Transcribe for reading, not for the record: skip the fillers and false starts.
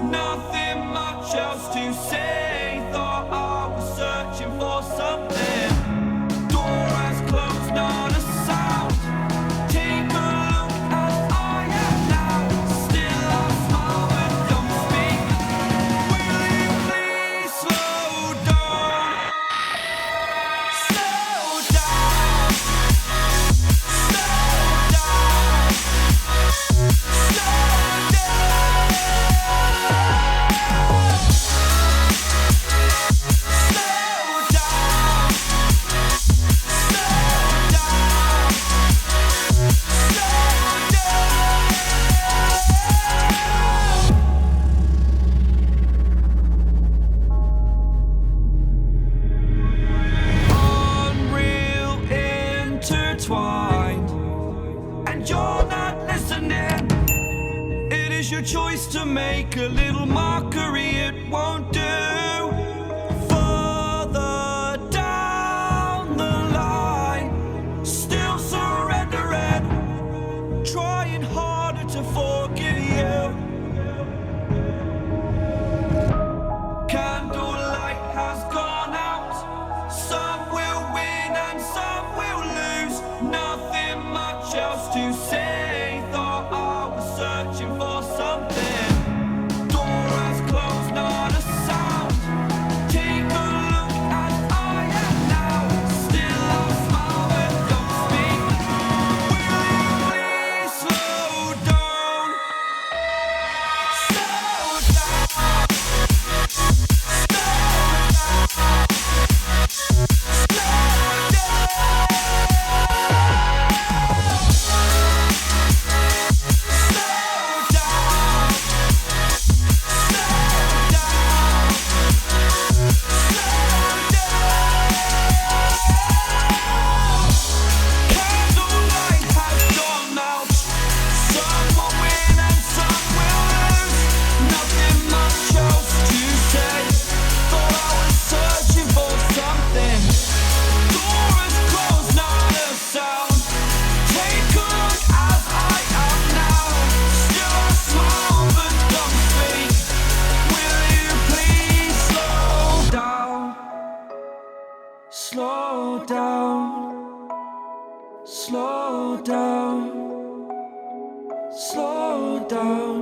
nothing much else to say. Thought I was searching for something. Door has closed, not a sound. Take a look as I am now. Still I smile and don't speak. Will you please slow down? Slow down. Slow down. Slow unreal intertwined, and you're not listening. It is your choice to make a little mockery, it won't do. Further down the line, still surrendering, trying harder to forgive you. Candlelight has gone out. Some will win and some will lose. Nothing much else to say. Thought I was searching for something. Door has closed, not a sound. Take a look as I am now. Still I smile and don't speak. Will you please slow down? Slow down. Candlelight has gone out. Some will win and some will lose. Nothing much else to say. Thought I was searching for something. Door is closed, not a sound. Take a look as I am now. Still I smile but don't speak. Will you please slow down? Slow down. Slow down. Slow down.